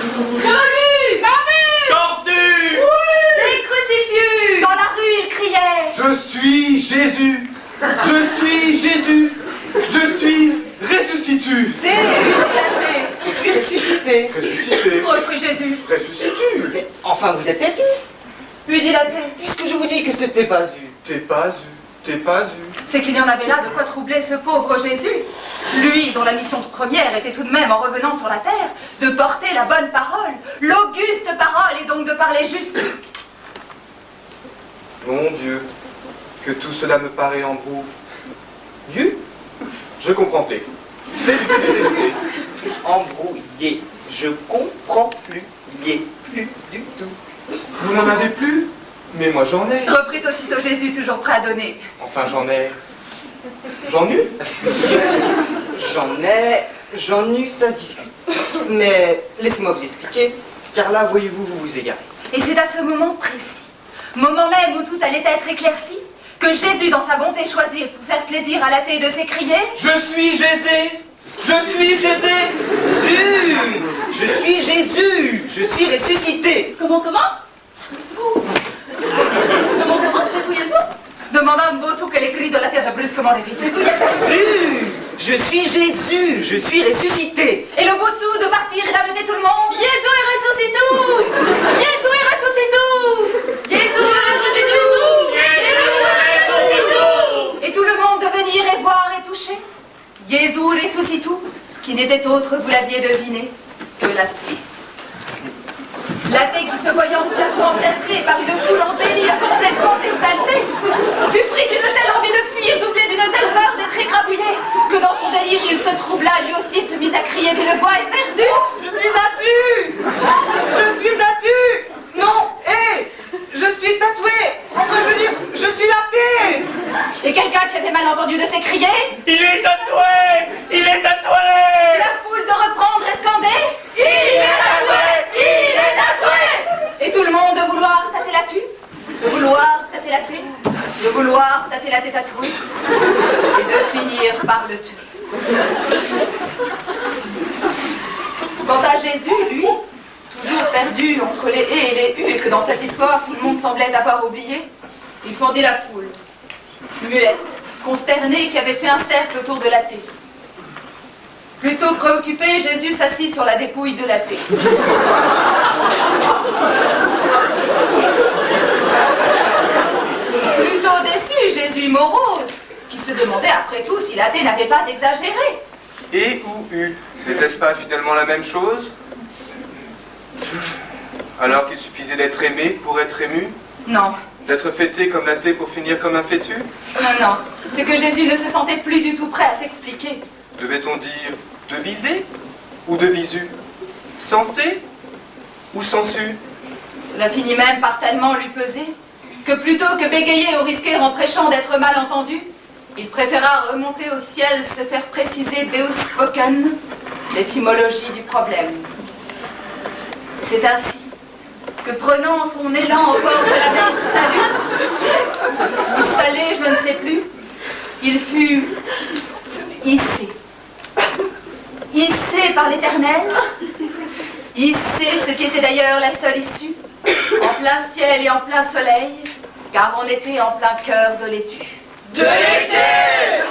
Salut! Tordu! Des crucifix! Dans la rue, il criait. Je suis Jésus! Je suis Jésus! Je suis ressuscitu! Dilaté. Je suis ressuscité. Ressuscité! Reprit Jésus. Ressuscitu! Mais enfin, vous êtes têtu. Lui dilaté. Puisque je vous dis que c'était pas eu. T'es pas eu, t'es pas eu. C'est qu'il y en avait là de quoi troubler ce pauvre Jésus. Lui, dont la mission première était tout de même, en revenant sur la terre, de porter la bonne parole, l'auguste parole, et donc de parler juste. Mon Dieu, que tout cela me paraît embrouillé. Je comprends plus. Dégoûté. Embrouillé. Je comprends plus. Plus du tout. Vous n'en avez plus? Mais moi j'en ai. Reprit aussitôt Jésus, toujours prêt à donner. Enfin j'en ai. J'en ai? J'en ai, ça se discute. Mais laissez-moi vous expliquer, car là, voyez-vous, vous vous égarez. Et c'est à ce moment précis, moment même où tout allait être éclairci, que Jésus, dans sa bonté, choisit pour faire plaisir à l'athée de s'écrier. Je suis Jésus! Je suis Jésus! Je suis Jésus! Je suis ressuscité! Comment? C'est pour Jésus? Demanda Nbossou que les cris de la terre brusquement dévisés. Je suis Jésus! Je suis ressuscité! Et le Bossou de partir et d'amener tout le monde. Jésus est ressuscité! Jésus est ressuscité! Jésus est ressuscité! Et tout le monde de venir et voir et toucher. Jésus ressuscité, qui n'était autre, vous l'aviez deviné, que l'athée. L'athée qui, se voyant tout à coup encerclé par une foule en délire complètement exaltée, fut pris d'une telle envie de fuir, doublée d'une telle peur d'être écrabouillé, que dans son délire il se troubla, lui aussi se mit à crier d'une voix éperdue. Je suis athée! Je suis athée! Non, je suis tatoué! Enfin, je veux dire, je suis athée! Et quelqu'un qui avait mal entendu de s'écrier. Il est tatoué! Il est tatoué! La foule de reprendre et scander. Il est tatoué! Il est tatoué! Et tout le monde de vouloir tâter la tue, de vouloir tâter la thé, de vouloir tâter la thé tatouée, et de finir par le tuer. Quant à Jésus, lui, toujours perdu entre les et et les u, et que dans cette histoire tout le monde semblait avoir oublié, il fendit la foule, muette, consternée, qui avait fait un cercle autour de l'athée. Plutôt préoccupé, Jésus s'assit sur la dépouille de l'athée. Plutôt déçu, Jésus morose, qui se demandait après tout si l'athée n'avait pas exagéré. Et ou eu, n'était-ce pas finalement la même chose? Alors qu'il suffisait d'être aimé pour être ému? Non, D'être fêté comme l'athée pour finir comme un fêtu? non, c'est que Jésus ne se sentait plus du tout prêt à s'expliquer. Devait-on dire de viser ou de visu? Sensé ou sensu? Cela finit même par tellement lui peser que plutôt que bégayer ou risquer en prêchant d'être mal entendu, il préféra remonter au ciel, se faire préciser Deus spoken, l'étymologie du problème. C'est ainsi que, prenant son élan au bord de la mer Salut, ou Salé, je ne sais plus, il fut hissé. Hissé par l'Éternel, hissé, ce qui était d'ailleurs la seule issue, en plein ciel et en plein soleil, car on était en plein cœur de l'étu. De l'été!